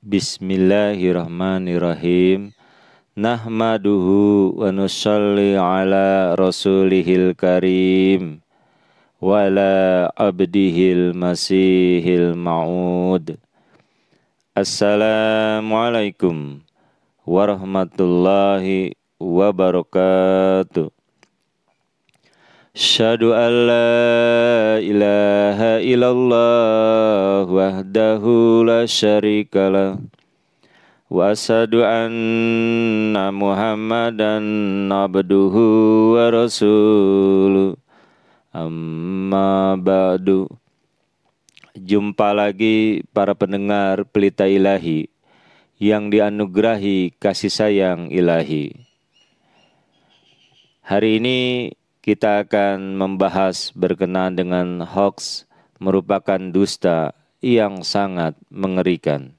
Bismillahirrahmanirrahim. Nahmaduhu wa nusalli ala rasulihil karim wa ala abdihil masihil ma'ud. Assalamualaikum warahmatullahi wabarakatuh. Asyhadu an la ilaha illallah wahdahu la syarikalah wa asyhadu anna Muhammadan abduhu wa rasuluh. Amma ba'du. Jumpa lagi para pendengar Pelita Ilahi yang dianugerahi kasih sayang ilahi. Hari ini kita akan membahas berkenaan dengan hoax merupakan dusta yang sangat mengerikan.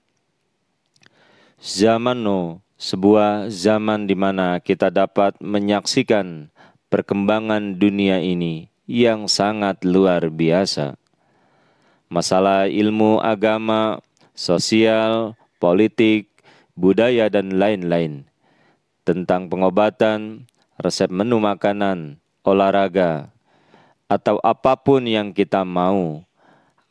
Zaman now, sebuah zaman di mana kita dapat menyaksikan perkembangan dunia ini yang sangat luar biasa. Masalah ilmu agama, sosial, politik, budaya dan lain-lain. Tentang pengobatan, resep menu makanan, olahraga, atau apapun yang kita mau,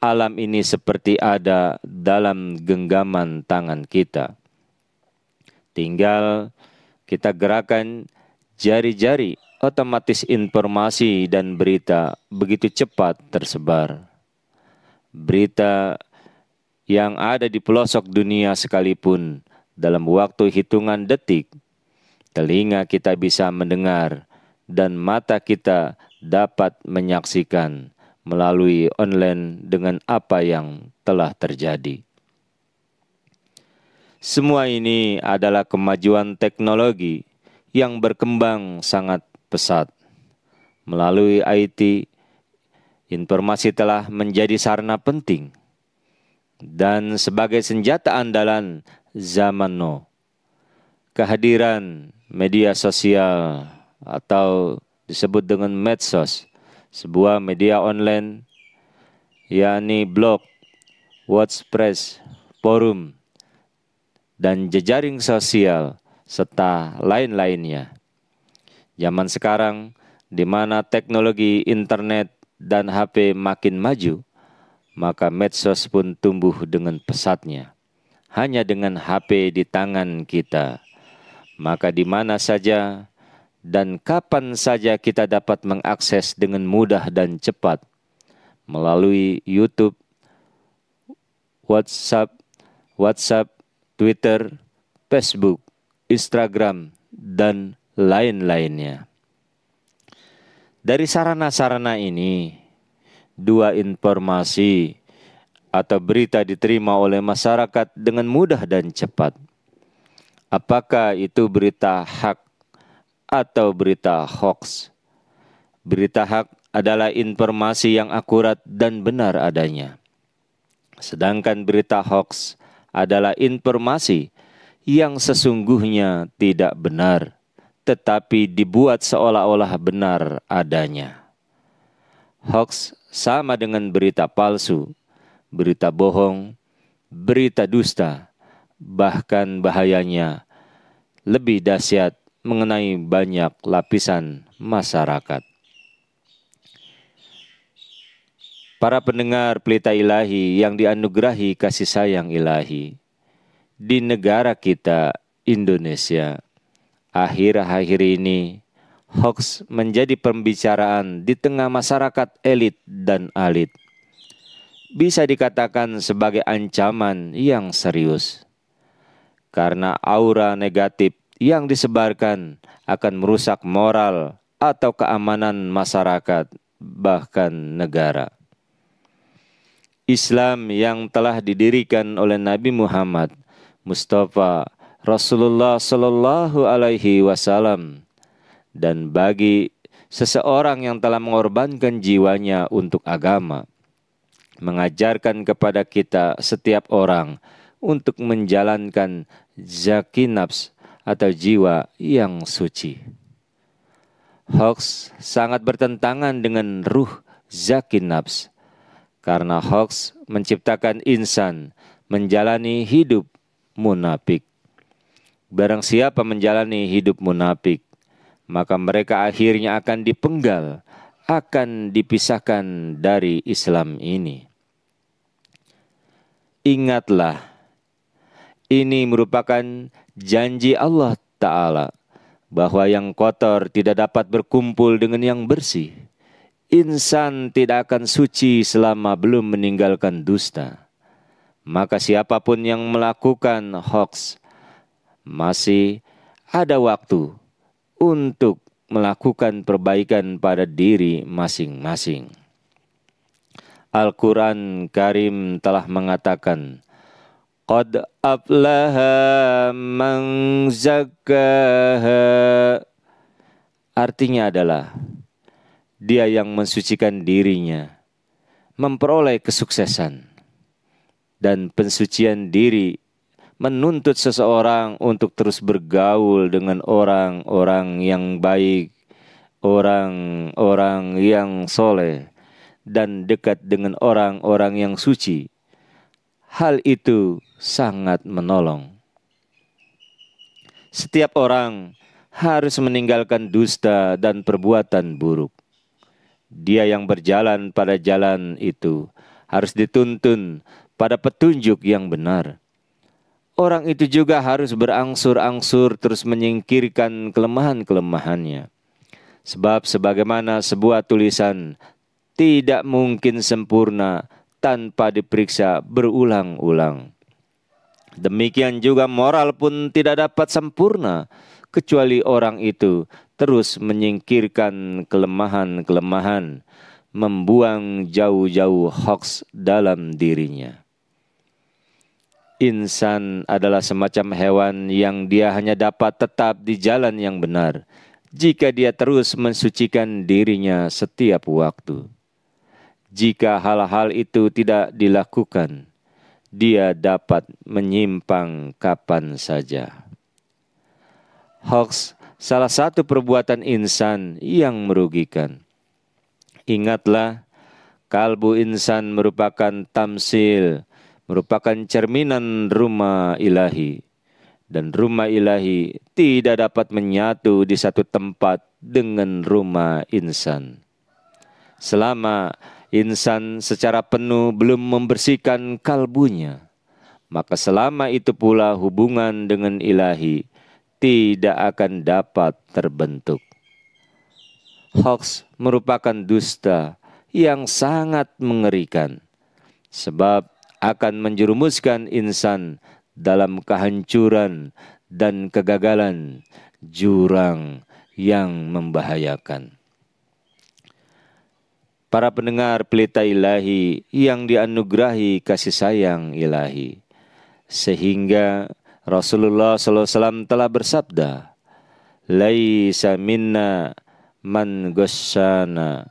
alam ini seperti ada dalam genggaman tangan kita. Tinggal kita gerakan jari-jari, otomatis informasi dan berita begitu cepat tersebar. Berita yang ada di pelosok dunia sekalipun dalam waktu hitungan detik, telinga kita bisa mendengar dan mata kita dapat menyaksikan melalui online dengan apa yang telah terjadi. Semua ini adalah kemajuan teknologi yang berkembang sangat pesat. Melalui IT, informasi telah menjadi sarana penting dan sebagai senjata andalan zaman now. Kehadiran media sosial atau disebut dengan medsos, sebuah media online, yakni blog, WordPress, forum, dan jejaring sosial, serta lain-lainnya. Zaman sekarang, di mana teknologi internet dan HP makin maju, maka medsos pun tumbuh dengan pesatnya. Hanya dengan HP di tangan kita, maka di mana saja dan kapan saja kita dapat mengakses dengan mudah dan cepat melalui YouTube, WhatsApp, Twitter, Facebook, Instagram, dan lain-lainnya. Dari sarana-sarana ini, dua informasi atau berita diterima oleh masyarakat dengan mudah dan cepat. Apakah itu berita hak atau berita hoax? Berita hak adalah informasi yang akurat dan benar adanya. Sedangkan berita hoax adalah informasi yang sesungguhnya tidak benar, tetapi dibuat seolah-olah benar adanya. Hoax sama dengan berita palsu, berita bohong, berita dusta, bahkan bahayanya lebih dahsyat mengenai banyak lapisan masyarakat. Para pendengar Pelita Ilahi yang dianugerahi kasih sayang ilahi, di negara kita Indonesia, akhir-akhir ini hoax menjadi pembicaraan di tengah masyarakat elit dan alit. Bisa dikatakan sebagai ancaman yang serius, karena aura negatif yang disebarkan akan merusak moral atau keamanan masyarakat, bahkan negara. Islam yang telah didirikan oleh Nabi Muhammad Mustafa Rasulullah Sallallahu Alaihi Wasallam, dan bagi seseorang yang telah mengorbankan jiwanya untuk agama, mengajarkan kepada kita setiap orang untuk menjalankan zaki nafs atau jiwa yang suci. Hoax sangat bertentangan dengan ruh zaki karena hoax menciptakan insan menjalani hidup munafik. Barang siapa menjalani hidup munafik, maka mereka akhirnya akan dipenggal, akan dipisahkan dari Islam ini. Ingatlah, ini merupakan janji Allah Ta'ala, bahwa yang kotor tidak dapat berkumpul dengan yang bersih. Insan tidak akan suci selama belum meninggalkan dusta. Maka siapapun yang melakukan hoax, masih ada waktu untuk melakukan perbaikan pada diri masing-masing. Al-Quran Karim telah mengatakan, Qad aflaha man zakkaha. Artinya adalah, dia yang mensucikan dirinya memperoleh kesuksesan. Dan pensucian diri menuntut seseorang untuk terus bergaul dengan orang-orang yang baik, orang-orang yang soleh, dan dekat dengan orang-orang yang suci. Hal itu sangat menolong. Setiap orang harus meninggalkan dusta dan perbuatan buruk. Dia yang berjalan pada jalan itu harus dituntun pada petunjuk yang benar. Orang itu juga harus berangsur-angsur terus menyingkirkan kelemahan-kelemahannya. Sebab sebagaimana sebuah tulisan tidak mungkin sempurna tanpa diperiksa berulang-ulang. Demikian juga moral pun tidak dapat sempurna kecuali orang itu terus menyingkirkan kelemahan-kelemahan, membuang jauh-jauh hoax dalam dirinya. Insan adalah semacam hewan yang dia hanya dapat tetap di jalan yang benar jika dia terus mensucikan dirinya setiap waktu. Jika hal-hal itu tidak dilakukan, dia dapat menyimpang kapan saja. Hoax salah satu perbuatan insan yang merugikan. Ingatlah, kalbu insan merupakan tamsil, merupakan cerminan rumah ilahi. Dan rumah ilahi tidak dapat menyatu di satu tempat dengan rumah insan. Selama insan secara penuh belum membersihkan kalbunya, maka selama itu pula hubungan dengan ilahi tidak akan dapat terbentuk. Hoax merupakan dusta yang sangat mengerikan, sebab akan menjerumuskan insan dalam kehancuran dan kegagalan, jurang yang membahayakan. Para pendengar pelita ilahi yang dianugerahi kasih sayang ilahi, sehingga Rasulullah SAW telah bersabda, Laisa minna man ghasyana.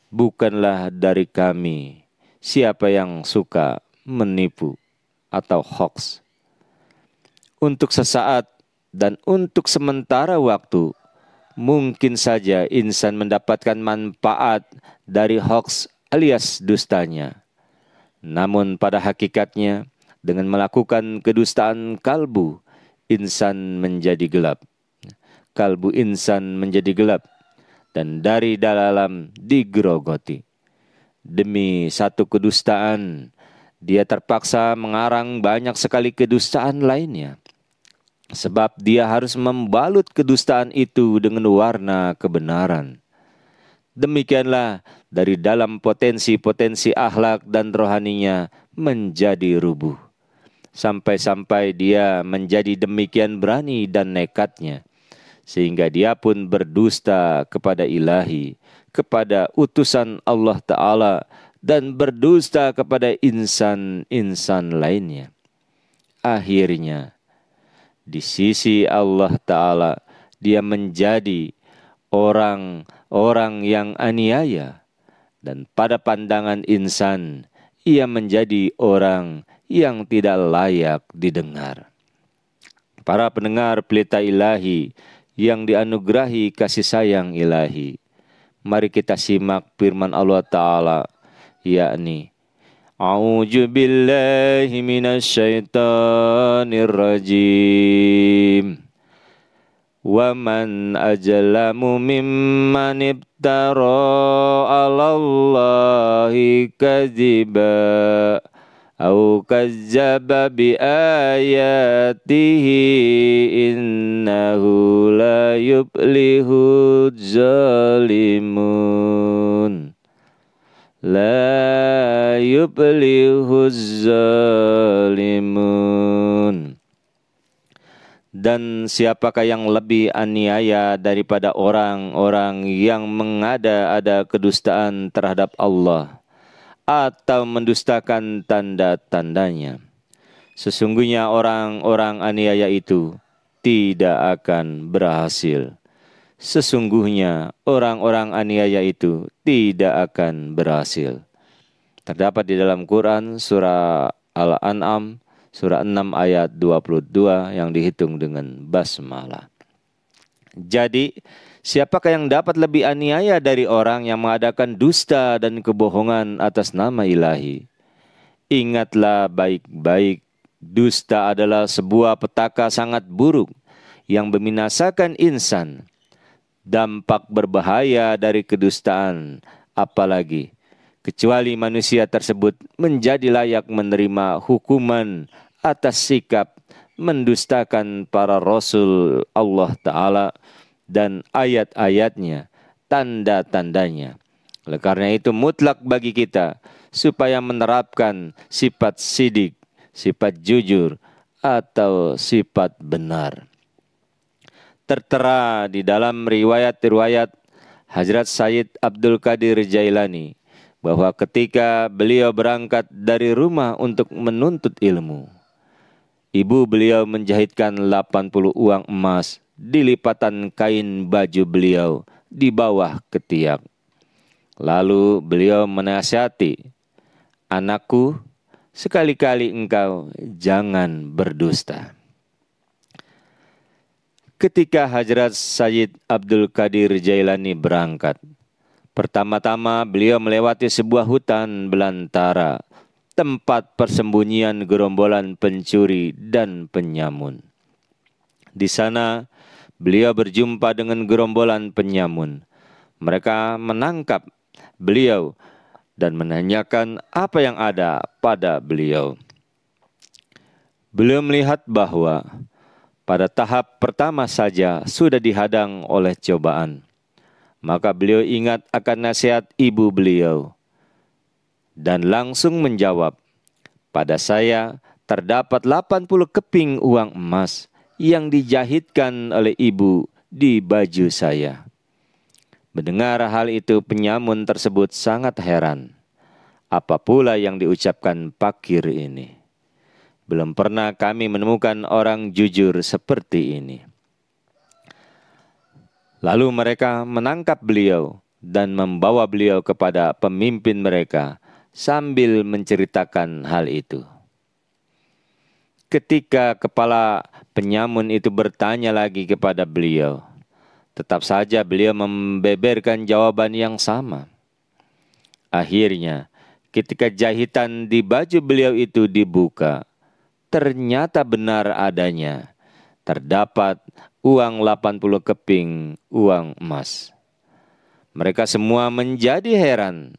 Bukanlah dari kami siapa yang suka menipu atau hoax. Untuk sesaat dan untuk sementara waktu, mungkin saja insan mendapatkan manfaat dari hoax alias dustanya. Namun pada hakikatnya, dengan melakukan kedustaan kalbu, insan menjadi gelap. Kalbu insan menjadi gelap dan dari dalam digerogoti. Demi satu kedustaan, dia terpaksa mengarang banyak sekali kedustaan lainnya. Sebab dia harus membalut kedustaan itu dengan warna kebenaran. Demikianlah dari dalam potensi-potensi akhlak dan rohaninya menjadi rubuh. Sampai-sampai dia menjadi demikian berani dan nekatnya, sehingga dia pun berdusta kepada ilahi, kepada utusan Allah Ta'ala, dan berdusta kepada insan-insan lainnya. Akhirnya, di sisi Allah Ta'ala, dia menjadi orang-orang yang aniaya, dan pada pandangan insan, ia menjadi orang yang tidak layak didengar. Para pendengar pelita ilahi yang dianugerahi kasih sayang ilahi, mari kita simak firman Allah Ta'ala, yakni A'udzu billahi minasyaitonir rajim. Wa man ajlamu mimman ibtara 'alallahi kadziba au kazzaba bi ayatihi innahu la yuflihuz zalimun. La yuflihuz zalimun. Dan siapakah yang lebih aniaya daripada orang-orang yang mengada-ada kedustaan terhadap Allah atau mendustakan tanda-tandanya. Sesungguhnya orang-orang aniaya itu tidak akan berhasil. Sesungguhnya orang-orang aniaya itu tidak akan berhasil. Terdapat di dalam Quran surah Al-An'am surah 6 ayat 22 yang dihitung dengan basmalah. Jadi, siapakah yang dapat lebih aniaya dari orang yang mengadakan dusta dan kebohongan atas nama ilahi? Ingatlah baik-baik, dusta adalah sebuah petaka sangat buruk yang membinasakan insan. Dampak berbahaya dari kedustaan, apalagi kecuali manusia tersebut menjadi layak menerima hukuman atas sikap mendustakan para rasul Allah Ta'ala dan ayat-ayatnya, tanda-tandanya. Oleh karena itu mutlak bagi kita supaya menerapkan sifat sidik, sifat jujur, atau sifat benar. Tertera di dalam riwayat-riwayat Hazrat Sayyid Abdul Qadir Jailani bahwa ketika beliau berangkat dari rumah untuk menuntut ilmu, ibu beliau menjahitkan 80 uang emas di lipatan kain baju beliau di bawah ketiak. Lalu beliau menasihati, "Anakku, sekali-kali engkau jangan berdusta." Ketika Hazrat Sayyid Abdul Qadir Jailani berangkat, pertama-tama beliau melewati sebuah hutan belantara, tempat persembunyian gerombolan pencuri dan penyamun. Di sana, beliau berjumpa dengan gerombolan penyamun. Mereka menangkap beliau dan menanyakan apa yang ada pada beliau. Beliau melihat bahwa pada tahap pertama saja sudah dihadang oleh cobaan. Maka beliau ingat akan nasihat ibu beliau dan langsung menjawab, "Pada saya terdapat 80 keping uang emas yang dijahitkan oleh ibu di baju saya." Mendengar hal itu, penyamun tersebut sangat heran. Apa pula yang diucapkan fakir ini? Belum pernah kami menemukan orang jujur seperti ini. Lalu mereka menangkap beliau dan membawa beliau kepada pemimpin mereka sambil menceritakan hal itu. Ketika kepala penyamun itu bertanya lagi kepada beliau, tetap saja beliau membeberkan jawaban yang sama. Akhirnya, ketika jahitan di baju beliau itu dibuka, ternyata benar adanya. Terdapat uang 80 keping uang emas. Mereka semua menjadi heran.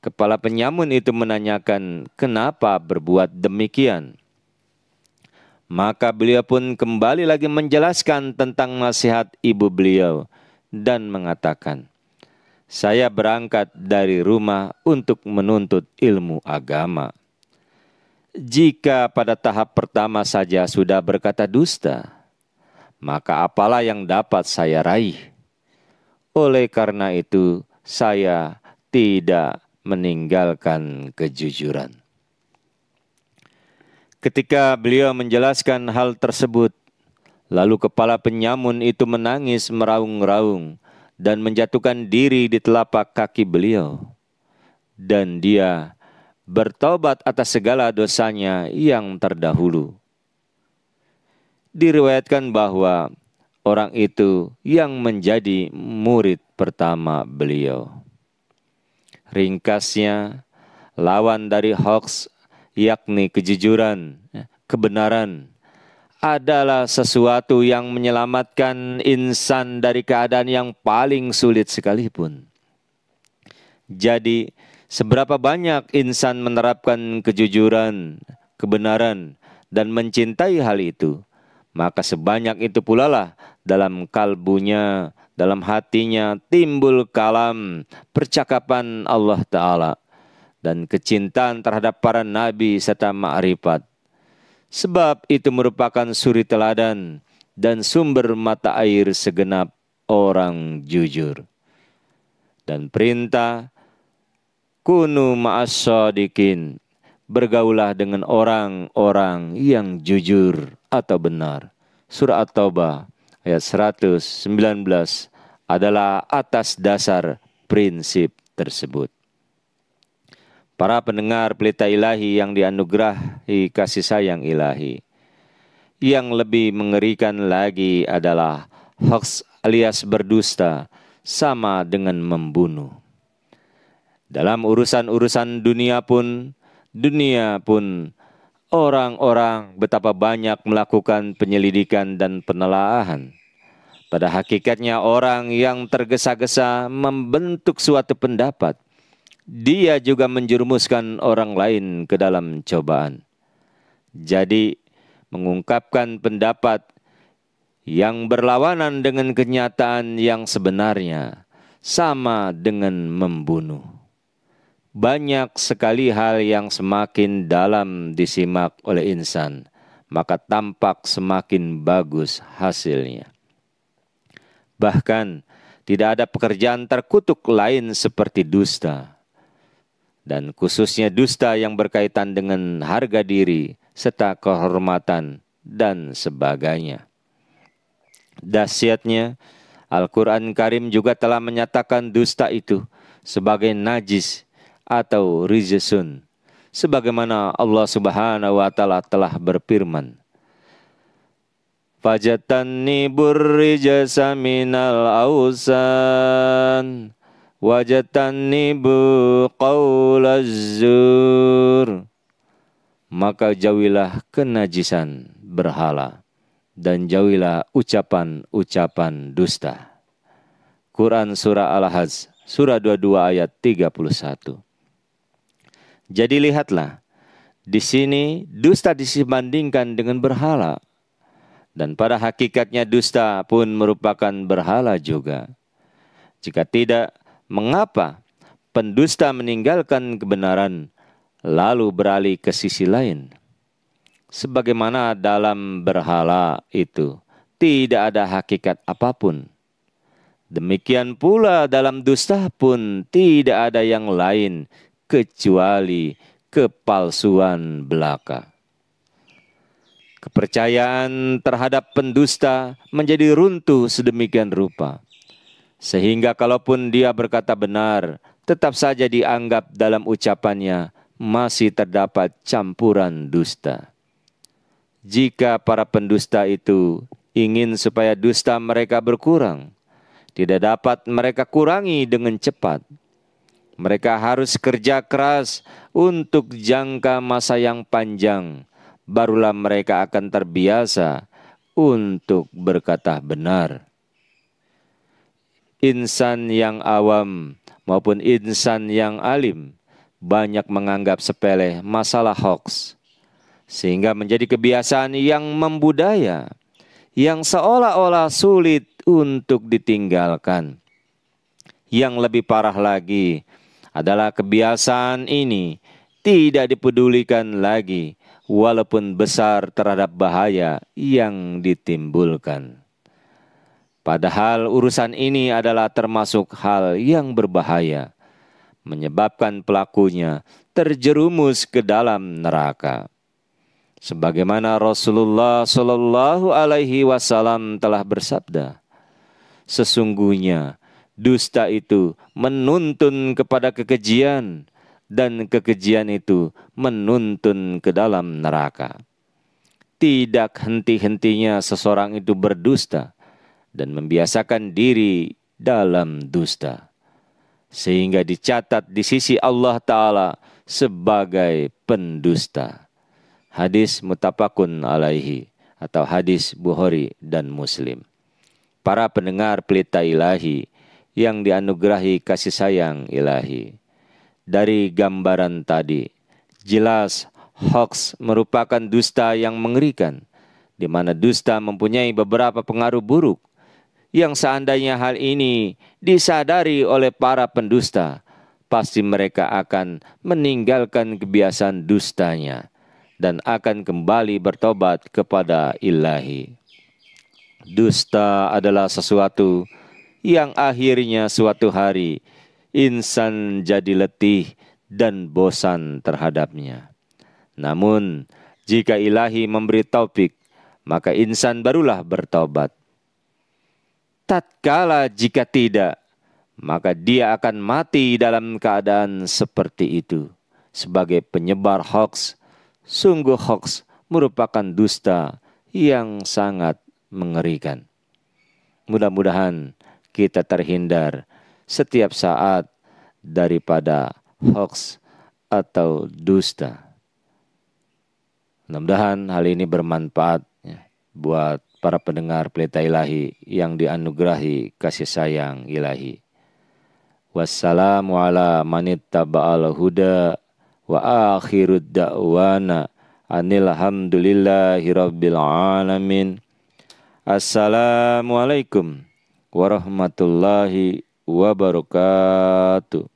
Kepala penyamun itu menanyakan kenapa berbuat demikian. Maka beliau pun kembali lagi menjelaskan tentang nasihat ibu beliau dan mengatakan, "Saya berangkat dari rumah untuk menuntut ilmu agama. Jika pada tahap pertama saja sudah berkata dusta, maka apalah yang dapat saya raih? Oleh karena itu, saya tidak meninggalkan kejujuran." Ketika beliau menjelaskan hal tersebut, lalu kepala penyamun itu menangis meraung-raung dan menjatuhkan diri di telapak kaki beliau. Dan dia bertobat atas segala dosanya yang terdahulu. Diriwayatkan bahwa orang itu yang menjadi murid pertama beliau. Ringkasnya, lawan dari hoax, yakni kejujuran, kebenaran, adalah sesuatu yang menyelamatkan insan dari keadaan yang paling sulit sekalipun. Jadi, seberapa banyak insan menerapkan kejujuran, kebenaran, dan mencintai hal itu, maka sebanyak itu pula lah dalam kalbunya, dalam hatinya timbul kalam, percakapan Allah Ta'ala, dan kecintaan terhadap para nabi serta ma'rifat. Sebab itu merupakan suri teladan dan sumber mata air segenap orang jujur. Dan perintah, kunu ma'as-shadiqin, bergaulah dengan orang-orang yang jujur atau benar. Surah At-Taubah ayat 119 adalah atas dasar prinsip tersebut. Para pendengar Pelita Ilahi yang dianugerahi kasih sayang ilahi, yang lebih mengerikan lagi adalah hoax alias berdusta sama dengan membunuh. Dalam urusan-urusan dunia pun orang-orang betapa banyak melakukan penyelidikan dan penelaahan. Pada hakikatnya orang yang tergesa-gesa membentuk suatu pendapat, dia juga menjerumuskan orang lain ke dalam cobaan. Jadi, mengungkapkan pendapat yang berlawanan dengan kenyataan yang sebenarnya sama dengan membunuh. Banyak sekali hal yang semakin dalam disimak oleh insan, maka tampak semakin bagus hasilnya. Bahkan, tidak ada pekerjaan terkutuk lain seperti dusta. Dan khususnya dusta yang berkaitan dengan harga diri, serta kehormatan, dan sebagainya. Dahsyatnya, Al-Quran Karim juga telah menyatakan dusta itu sebagai najis atau rijsun, sebagaimana Allah Subhanahu wa Ta'ala telah berfirman, fajatannibur rijsa minal awsan wajatanibu qaulaz zur, maka jauhilah kenajisan berhala dan jauhilah ucapan-ucapan dusta. Quran Surah Al-Hajj Surah 22 ayat 31. Jadi lihatlah, di sini dusta disibandingkan dengan berhala. Dan pada hakikatnya dusta pun merupakan berhala juga. Jika tidak, mengapa pendusta meninggalkan kebenaran lalu beralih ke sisi lain? Sebagaimana dalam berhala itu tidak ada hakikat apapun. Demikian pula dalam dusta pun tidak ada yang lain kecuali kepalsuan belaka. Kepercayaan terhadap pendusta menjadi runtuh sedemikian rupa, sehingga kalaupun dia berkata benar, tetap saja dianggap dalam ucapannya masih terdapat campuran dusta. Jika para pendusta itu ingin supaya dusta mereka berkurang, tidak dapat mereka kurangi dengan cepat. Mereka harus kerja keras untuk jangka masa yang panjang, barulah mereka akan terbiasa untuk berkata benar. Insan yang awam maupun insan yang alim banyak menganggap sepele masalah hoax, sehingga menjadi kebiasaan yang membudaya, yang seolah-olah sulit untuk ditinggalkan. Yang lebih parah lagi adalah kebiasaan ini tidak dipedulikan lagi, walaupun besar terhadap bahaya yang ditimbulkan. Padahal urusan ini adalah termasuk hal yang berbahaya, menyebabkan pelakunya terjerumus ke dalam neraka. Sebagaimana Rasulullah Shallallahu Alaihi Wasallam telah bersabda, sesungguhnya dusta itu menuntun kepada kekejian, dan kekejian itu menuntun ke dalam neraka. Tidak henti-hentinya seseorang itu berdusta dan membiasakan diri dalam dusta, sehingga dicatat di sisi Allah Ta'ala sebagai pendusta. Hadis muttafaqun alaihi atau hadis Bukhari dan Muslim. Para pendengar Pelita Ilahi yang dianugerahi kasih sayang ilahi. Dari gambaran tadi, jelas hoax merupakan dusta yang mengerikan, di mana dusta mempunyai beberapa pengaruh buruk, yang seandainya hal ini disadari oleh para pendusta, pasti mereka akan meninggalkan kebiasaan dustanya dan akan kembali bertobat kepada ilahi. Dusta adalah sesuatu yang akhirnya suatu hari insan jadi letih dan bosan terhadapnya. Namun, jika ilahi memberi taufik, maka insan barulah bertobat. Tatkala jika tidak, maka dia akan mati dalam keadaan seperti itu. Sebagai penyebar hoax, sungguh hoax merupakan dusta yang sangat mengerikan. Mudah-mudahan kita terhindar setiap saat daripada hoax atau dusta. Mudah-mudahan hal ini bermanfaat ya, buat para pendengar Pelita Ilahi yang dianugerahi kasih sayang ilahi. Wassalamu ala manittaba'al huda wa akhirud da'wana anilhamdulillahi rabbil alamin. Assalamualaikum warahmatullahi wabarakatuh.